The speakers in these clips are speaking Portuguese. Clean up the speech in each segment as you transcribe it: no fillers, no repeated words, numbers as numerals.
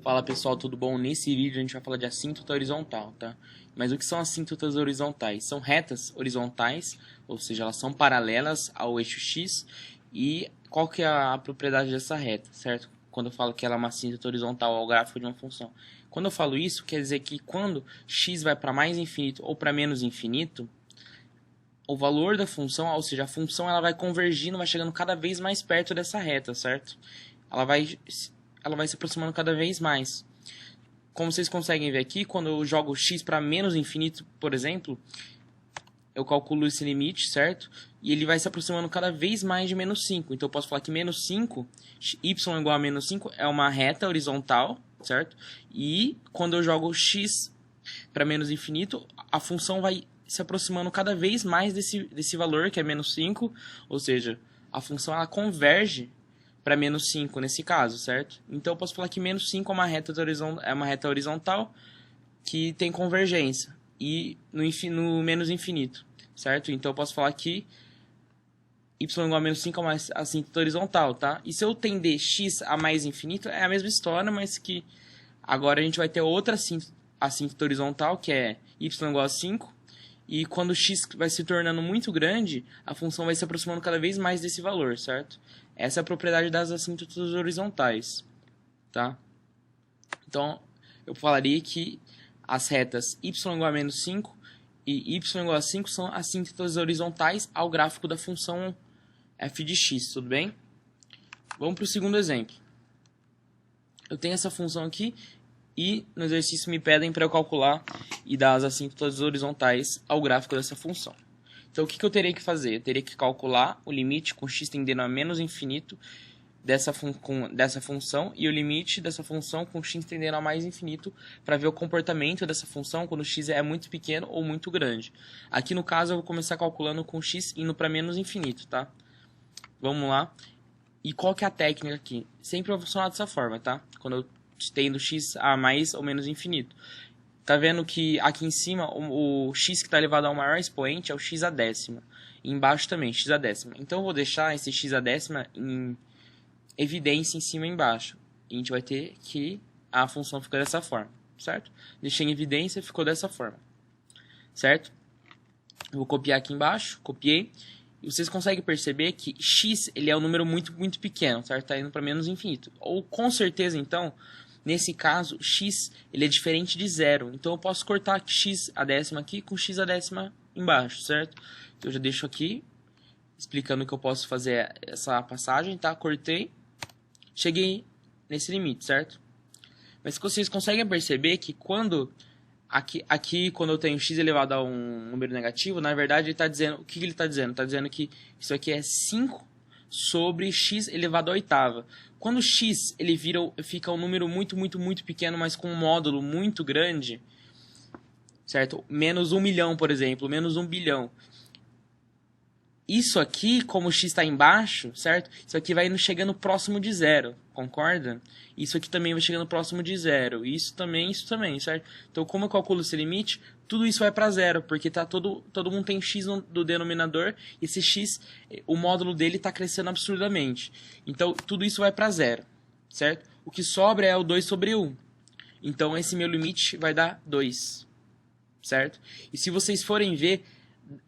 Fala pessoal, tudo bom? Nesse vídeo a gente vai falar de assíntota horizontal, tá? Mas o que são assíntotas horizontais? São retas horizontais, ou seja, elas são paralelas ao eixo X. E qual que é a propriedade dessa reta, certo? Quando eu falo que ela é uma assíntota horizontal ao gráfico de uma função. Quando eu falo isso, quer dizer que quando x vai para mais infinito ou para menos infinito, o valor da função, ou seja, a função ela vai convergindo, vai chegando cada vez mais perto dessa reta, certo? Ela vai se aproximando cada vez mais. Como vocês conseguem ver aqui, quando eu jogo x para menos infinito, por exemplo, eu calculo esse limite, certo? E ele vai se aproximando cada vez mais de menos 5. Então eu posso falar que menos 5, y igual a menos 5, é uma reta horizontal, certo? E quando eu jogo x para menos infinito, a função vai se aproximando cada vez mais desse valor, que é menos 5, ou seja, a função ela converge para menos 5 nesse caso, certo? Então eu posso falar que menos 5 é uma reta horizontal que tem convergência e no menos infinito, certo? Então eu posso falar que y igual a menos 5 é uma assíntota horizontal, tá? E se eu tender x a mais infinito, é a mesma história, mas que agora a gente vai ter outra assíntota horizontal, que é y igual a 5, e quando x vai se tornando muito grande, a função vai se aproximando cada vez mais desse valor, certo? Essa é a propriedade das assíntotas horizontais, tá? Então, eu falaria que as retas y igual a menos 5 e y igual a 5 são assíntotas horizontais ao gráfico da função f de x, tudo bem? Vamos para o segundo exemplo. Eu tenho essa função aqui e no exercício me pedem para eu calcular e dar as assíntotas horizontais ao gráfico dessa função. Então, o que eu teria que fazer? Eu teria que calcular o limite com x tendendo a menos infinito dessa função e o limite dessa função com x tendendo a mais infinito para ver o comportamento dessa função quando x é muito pequeno ou muito grande. Aqui no caso eu vou começar calculando com x indo para menos infinito, tá? Vamos lá. E qual que é a técnica aqui? Sempre vai funcionar dessa forma, tá? Quando eu tendo x a mais ou menos infinito. Tá vendo que aqui em cima o x que está elevado ao maior expoente é o x a décima. E embaixo também, x a décima. Então eu vou deixar esse x a décima em evidência em cima e embaixo. E a gente vai ter que a função fica dessa forma, certo? Deixei em evidência, ficou dessa forma, certo? Eu vou copiar aqui embaixo, copiei. E vocês conseguem perceber que x ele é um número muito, muito pequeno, certo? Está indo para menos infinito. Ou com certeza, então, nesse caso, x ele é diferente de zero. Então eu posso cortar x a décima aqui com x a décima embaixo, certo? Então eu já deixo aqui, explicando que eu posso fazer essa passagem, tá? Cortei, cheguei nesse limite, certo? Mas vocês conseguem perceber que quando aqui quando eu tenho x elevado a um número negativo, na verdade ele está dizendo, o que ele está dizendo? Está dizendo que isso aqui é 5 sobre x elevado à oitava. Quando x ele fica um número muito, muito, muito pequeno, mas com um módulo muito grande, certo? Menos 1 milhão, por exemplo, menos 1 bilhão. Isso aqui, como o x está embaixo, certo? Isso aqui vai chegando próximo de zero, concorda? Isso aqui também vai chegando próximo de zero. Isso também, certo? Então, como eu calculo esse limite, tudo isso vai para zero, porque tá todo mundo tem x do denominador, e esse x, o módulo dele está crescendo absurdamente. Então, tudo isso vai para zero, certo? O que sobra é o 2 sobre 1. Então, esse meu limite vai dar 2, certo? E se vocês forem ver,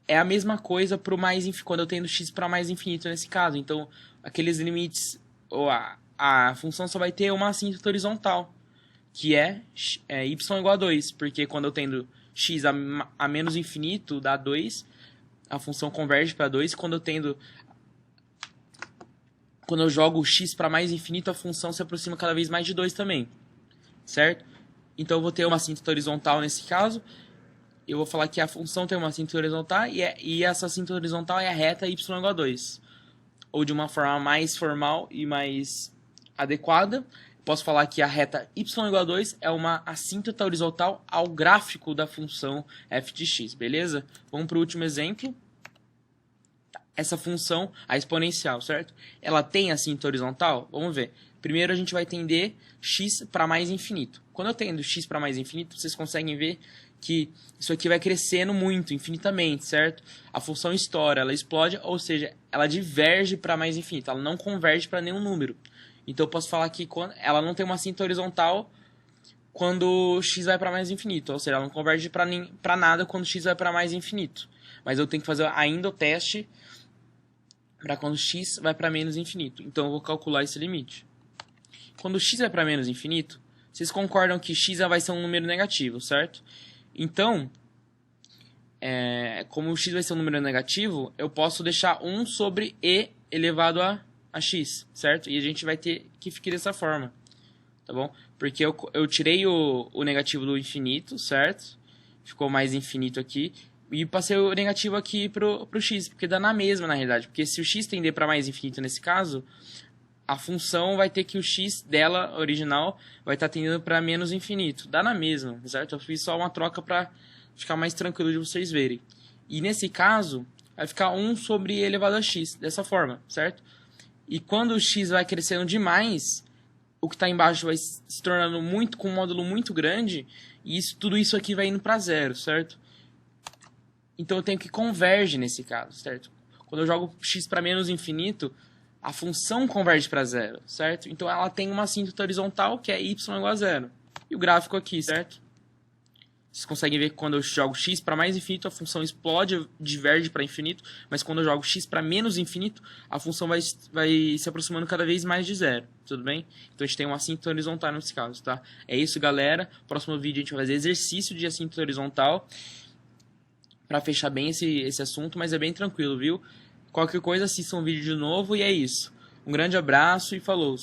é a mesma coisa pro quando eu tenho x para mais infinito nesse caso. Então, aqueles limites, ou a função só vai ter uma assíntota horizontal, que é y igual a 2, porque quando eu tendo x a menos infinito dá 2, a função converge para 2, quando eu jogo x para mais infinito, a função se aproxima cada vez mais de 2 também, certo? Então eu vou ter uma assíntota horizontal nesse caso. Eu vou falar que a função tem uma assíntota horizontal e essa assíntota horizontal é a reta y igual a 2. Ou de uma forma mais formal e mais adequada, posso falar que a reta y igual a 2 é uma assíntota horizontal ao gráfico da função f de x, beleza? Vamos para o último exemplo. Essa função, a exponencial, certo? Ela tem assíntota horizontal? Vamos ver. Primeiro a gente vai tender x para mais infinito. Quando eu tendo x para mais infinito, vocês conseguem ver que isso aqui vai crescendo muito, infinitamente, certo? A função estoura, ela explode, ou seja, ela diverge para mais infinito, ela não converge para nenhum número. Então eu posso falar que ela não tem uma assíntota horizontal quando x vai para mais infinito, ou seja, ela não converge para nada quando x vai para mais infinito. Mas eu tenho que fazer ainda o teste para quando x vai para menos infinito. Então eu vou calcular esse limite. Quando x vai para menos infinito, vocês concordam que x vai ser um número negativo, certo? Então, como x vai ser um número negativo, eu posso deixar 1 sobre e elevado a x, certo? E a gente vai ter que ficar dessa forma, tá bom? Porque eu tirei o negativo do infinito, certo? Ficou mais infinito aqui. E passei o negativo aqui pro x, porque dá na mesma, na realidade. Porque se o x tender para mais infinito nesse caso, a função vai ter que o x dela, original, vai estar tendendo para menos infinito. Dá na mesma, certo? Eu fiz só uma troca para ficar mais tranquilo de vocês verem. E nesse caso, vai ficar 1 sobre e elevado a x, dessa forma, certo? E quando o x vai crescendo demais, o que está embaixo vai se tornando com um módulo muito grande, e tudo isso aqui vai indo para zero, certo? Então eu tenho que converge nesse caso, certo? Quando eu jogo x para menos infinito, a função converge para zero, certo? Então ela tem uma assíntota horizontal, que é y igual a zero. E o gráfico aqui, certo? Vocês conseguem ver que quando eu jogo x para mais infinito, a função explode, diverge para infinito, mas quando eu jogo x para menos infinito, a função vai se aproximando cada vez mais de zero, tudo bem? Então a gente tem uma assíntota horizontal nesse caso, tá? É isso, galera. Próximo vídeo a gente vai fazer exercício de assíntota horizontal para fechar bem esse assunto, mas é bem tranquilo, viu? Qualquer coisa, assista um vídeo de novo e é isso. Um grande abraço e falou!